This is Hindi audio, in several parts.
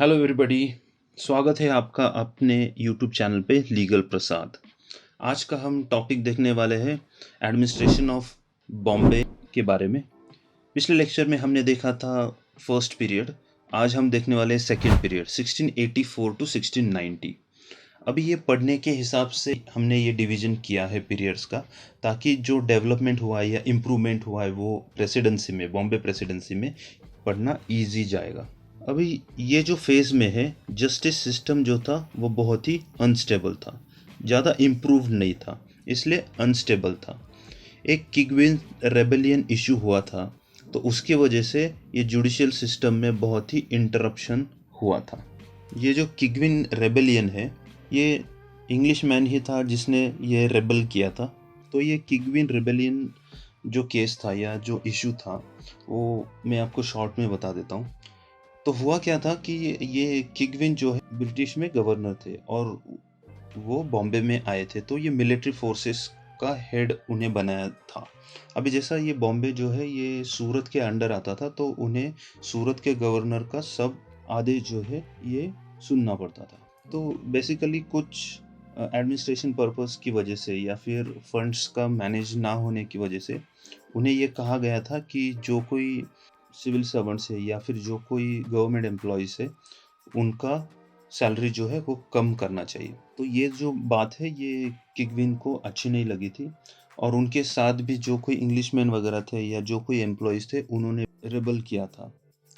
Hello everybody. स्वागत है आपका अपने यूट्यूब चैनल पे लीगल प्रसाद। आज का हम टॉपिक देखने वाले हैं एडमिनिस्ट्रेशन ऑफ बॉम्बे के बारे में। पिछले लेक्चर में हमने देखा था फर्स्ट पीरियड। आज हम देखने वाले हैं सेकंड पीरियड 1684 टू 1690। अभी ये पढ़ने के हिसाब से हमने ये डिवीजन किया है पीरियड्स का, ताकि जो डेवलपमेंट हुआ है या इम्प्रूवमेंट हुआ है वो प्रेसिडेंसी में, बॉम्बे प्रेसिडेंसी में पढ़ना ईजी जाएगा। अभी ये जो फेज़ में है, जस्टिस सिस्टम जो था वो बहुत ही अनस्टेबल था, ज़्यादा इम्प्रूव नहीं था, इसलिए अनस्टेबल था। एक किगविन रेबेलियन इशू हुआ था, तो उसकी वजह से ये जुडिशियल सिस्टम में बहुत ही इंटरप्शन हुआ था। ये जो किगविन रेबेलियन है, ये इंग्लिश मैन ही था जिसने ये रेबल किया था। तो ये किगविन रेबेलियन जो केस था या जो इशू था, वो मैं आपको शॉर्ट में बता देता हूँ। तो हुआ क्या था कि ये किगविन जो है ब्रिटिश में गवर्नर थे और वो बॉम्बे में आए थे, तो ये मिलिट्री फोर्सेस का हेड उन्हें बनाया था। अभी जैसा ये बॉम्बे जो है ये सूरत के अंडर आता था, तो उन्हें सूरत के गवर्नर का सब आदेश जो है ये सुनना पड़ता था। तो बेसिकली कुछ एडमिनिस्ट्रेशन पर्पस की वजह से या फिर फंड्स का मैनेज ना होने की वजह से उन्हें ये कहा गया था कि जो कोई सिविल सर्वेंट्स है या फिर जो कोई गवर्नमेंट एम्प्लॉयज़ है, उनका सैलरी जो है वो कम करना चाहिए। तो ये जो बात है ये किगविन को अच्छी नहीं लगी थी, और उनके साथ भी जो कोई इंग्लिशमैन वगैरह थे या जो कोई एम्प्लॉयज़ थे, उन्होंने रेबल किया था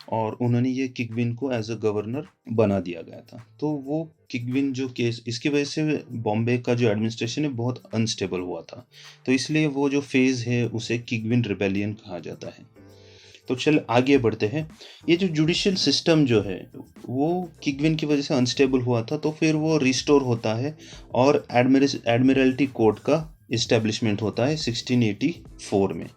और उन्होंने ये किगविन को एज अ गवर्नर बना दिया गया था। तो वो किगविन जो केस, इसकी वजह से बॉम्बे का जो एडमिनिस्ट्रेशन है बहुत अनस्टेबल हुआ था। तो इसलिए वो जो फेज़ है उसे किगविन रिबेलियन कहा जाता है। तो चल आगे बढ़ते हैं। ये जो जुडिशियल सिस्टम जो है वो किगविन की वजह से अनस्टेबल हुआ था, तो फिर वो रिस्टोर होता है और एडमिरल्टी कोर्ट का इस्टेब्लिशमेंट होता है 1684 में।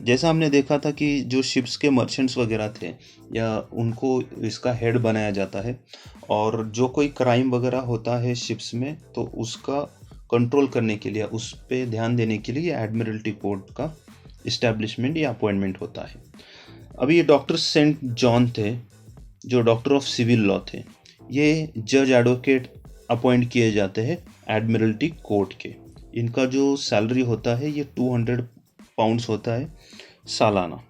जैसा हमने देखा था कि जो शिप्स के मर्चेंट्स वगैरह थे या उनको इसका हेड बनाया जाता है, और जो कोई क्राइम वगैरह होता है शिप्स में तो उसका कंट्रोल करने के लिए, उस पर ध्यान देने के लिए एडमिरल्टी कोर्ट का इस्टेब्लिशमेंट या अपॉइंटमेंट होता है। अभी ये डॉक्टर सेंट जॉन थे जो डॉक्टर ऑफ सिविल लॉ थे। ये जज एडवोकेट अपॉइंट किए जाते हैं एडमिरल्टी कोर्ट के। इनका जो सैलरी होता है ये 200 पाउंड्स होता है सालाना।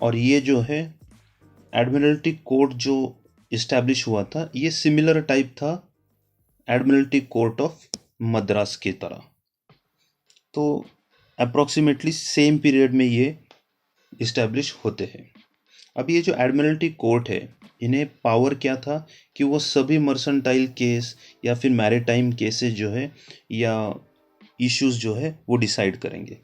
और ये जो है एडमिरल्टी कोर्ट जो इस्टेब्लिश हुआ था, ये सिमिलर टाइप था एडमिरल्टी कोर्ट ऑफ मद्रास की तरह। तो अप्रॉक्सीमेटली सेम पीरियड में ये इस्टेब्लिश होते हैं। अब ये जो एडमिरल्टी कोर्ट है, इन्हें पावर क्या था कि वो सभी मर्सेंटाइल केस या फिर मैरिटाइम केसेस जो है या इश्यूज जो है वो डिसाइड करेंगे।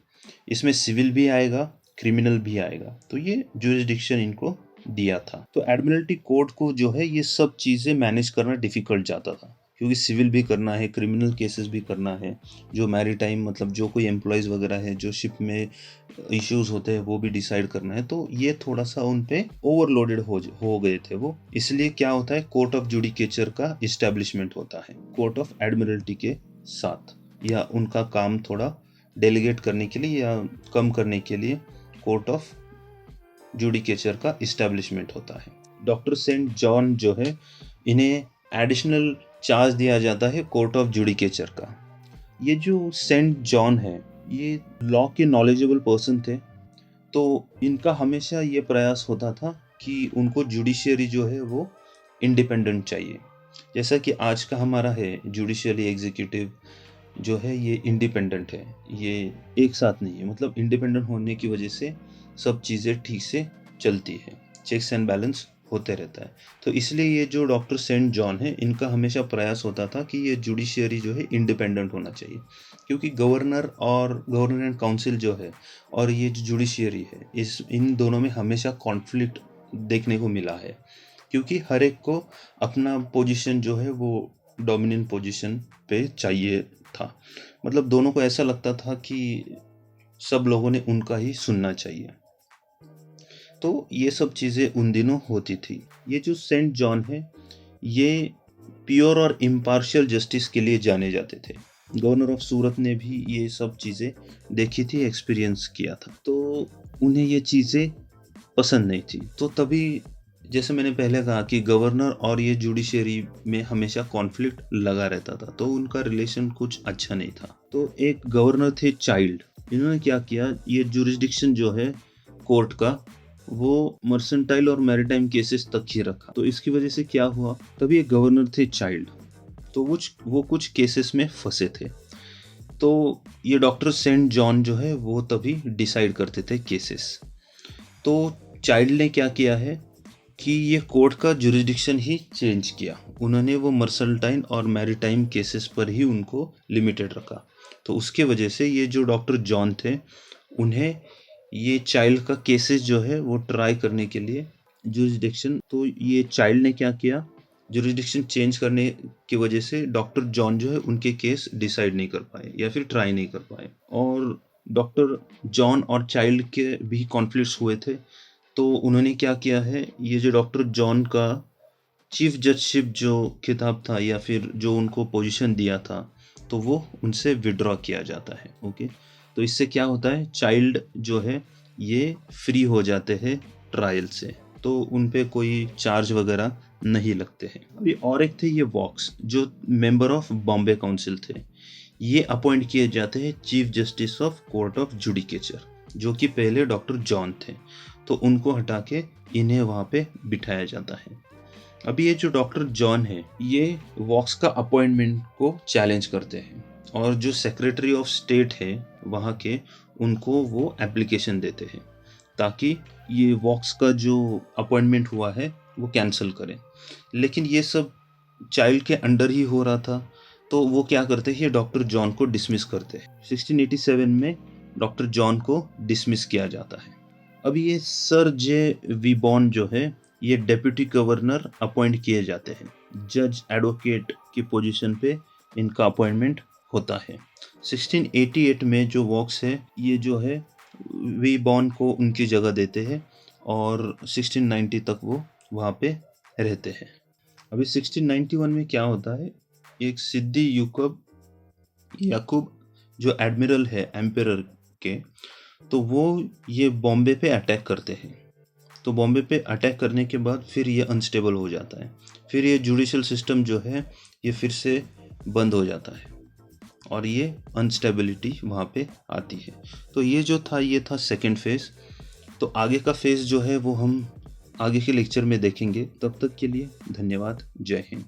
इसमें सिविल भी आएगा, क्रिमिनल भी आएगा। तो ये जुरिस्डिक्शन इनको दिया था। तो एडमिरल्टी कोर्ट को जो है ये सब चीज़ें मैनेज करना डिफ़िकल्ट जाता था, क्योंकि सिविल भी करना है, क्रिमिनल केसेस भी करना है, जो मैरीटाइम मतलब जो कोई एम्प्लॉयज़ वगैरह है, जो शिप में इश्यूज होते हैं वो भी डिसाइड करना है। तो ये थोड़ा सा उन पे ओवरलोडेड हो गए थे वो। इसलिए क्या होता है, कोर्ट ऑफ जुडिकेचर का इस्टेब्लिशमेंट होता है कोर्ट ऑफ एडमिरल्टी के साथ, या उनका काम थोड़ा डेलीगेट करने के लिए या कम करने के लिए कोर्ट ऑफ जुडिकेचर का इस्टेब्लिशमेंट होता है। डॉक्टर सेंट जॉन जो है, इन्हें एडिशनल चार्ज दिया जाता है कोर्ट ऑफ जुडिकेचर का। ये जो सेंट जॉन है, ये लॉ के नॉलेजेबल पर्सन थे, तो इनका हमेशा ये प्रयास होता था कि उनको जुडिशियरी जो है वो इंडिपेंडेंट चाहिए। जैसा कि आज का हमारा है जुडिशियरी एग्जीक्यूटिव जो है ये इंडिपेंडेंट है, ये एक साथ नहीं है। मतलब इंडिपेंडेंट होने की वजह से सब चीज़ें ठीक से चलती है, चेक्स एंड बैलेंस होते रहता है। तो इसलिए ये जो डॉक्टर सेंट जॉन है, इनका हमेशा प्रयास होता था कि ये जुडिशियरी जो है इंडिपेंडेंट होना चाहिए, क्योंकि गवर्नर और गवर्नर एंड काउंसिल जो है और ये जो जुडिशियरी है, इन दोनों में हमेशा कॉन्फ्लिक्ट देखने को मिला है, क्योंकि हर एक को अपना पोजीशन जो है वो डोमिनेंट पोजीशन पे चाहिए था। मतलब दोनों को ऐसा लगता था कि सब लोगों ने उनका ही सुनना चाहिए। तो ये सब चीज़ें उन दिनों होती थी। ये जो सेंट जॉन है, ये प्योर और इम्पार्शियल जस्टिस के लिए जाने जाते थे। गवर्नर ऑफ सूरत ने भी ये सब चीज़ें देखी थी, एक्सपीरियंस किया था, तो उन्हें ये चीज़ें पसंद नहीं थी। तो तभी जैसे मैंने पहले कहा कि गवर्नर और ये जुडिशरी में हमेशा कॉन्फ्लिक्ट लगा रहता था, तो उनका रिलेशन कुछ अच्छा नहीं था। तो एक गवर्नर थे चाइल्ड, इन्होंने क्या किया, ये जुरिस्डिक्शन जो है कोर्ट का वो मर्सेंटाइल और मैरिटाइम केसेस तक ही रखा। तो इसकी वजह से क्या हुआ, तभी एक गवर्नर थे चाइल्ड, तो वो कुछ केसेस में फंसे थे। तो ये डॉक्टर सेंट जॉन जो है वो तभी डिसाइड करते थे केसेस। तो चाइल्ड ने क्या किया है कि ये कोर्ट का जुरिस्डिक्शन ही चेंज किया। उन्होंने वो मर्सेंटाइन और मैरिटाइम केसेस पर ही उनको लिमिटेड रखा। तो उसके वजह से ये जो डॉक्टर जॉन थे, उन्हें ये चाइल्ड का केसेस जो है वो ट्राई करने के लिए जुरिस्डिक्शन, तो ये चाइल्ड ने क्या किया, जुरिस्डिक्शन चेंज करने की वजह से डॉक्टर जॉन जो है उनके केस डिसाइड नहीं कर पाए या फिर ट्राई नहीं कर पाए। और डॉक्टर जॉन और चाइल्ड के भी कॉन्फ्लिक्ट्स हुए थे। तो उन्होंने क्या किया है, ये जो डॉक्टर जॉन का चीफ जजशिप जो खिताब था या फिर जो उनको पोजीशन दिया था, तो वो उनसे विड्रॉ किया जाता है। ओके, तो इससे क्या होता है, चाइल्ड जो है ये फ्री हो जाते हैं ट्रायल से, तो उन पे कोई चार्ज वगैरह नहीं लगते हैं। अभी और एक थे ये वॉक्स, जो मेंबर ऑफ बॉम्बे काउंसिल थे। ये अपॉइंट किए जाते हैं chief justice of court of judicature, जो कि पहले डॉक्टर जॉन थे। तो उनको हटा के इन्हें वहाँ पे बिठाया जाता है। अभी ये जो डॉक्टर जॉन है, ये वॉक्स का अपॉइंटमेंट को चैलेंज करते हैं, और जो सेक्रेटरी ऑफ स्टेट है वहाँ के, उनको वो एप्लीकेशन देते हैं ताकि ये वॉक्स का जो अपॉइंटमेंट हुआ है वो कैंसिल करें। लेकिन ये सब चाइल्ड के अंडर ही हो रहा था, तो वो क्या करते हैं, ये डॉक्टर जॉन को डिसमिस करते हैं। 1687 में डॉक्टर जॉन को डिसमिस किया जाता है। अब ये सर जे वीबॉर्न जो है, ये डेप्यूटी गवर्नर अपॉइंट किए जाते हैं। जज एडवोकेट की पोजीशन पे इनका अपॉइंटमेंट होता है। 1688 में जो वॉक्स है, ये जो है वीबॉर्न को उनकी जगह देते हैं, और 1690 तक वो वहाँ पे रहते हैं। अभी 1691 में क्या होता है, एक सिद्दी याकूब जो एडमिरल है एम्परर के, तो वो ये बॉम्बे पे अटैक करते हैं। तो बॉम्बे पे अटैक करने के बाद फिर ये अनस्टेबल हो जाता है, फिर ये जुडिशियल सिस्टम जो है ये फिर से बंद हो जाता है, और ये अनस्टेबिलिटी वहाँ पे आती है। तो ये जो था, ये था सेकेंड फेज़। तो आगे का फेज़ जो है वो हम आगे के लेक्चर में देखेंगे। तब तक के लिए धन्यवाद। जय हिंद।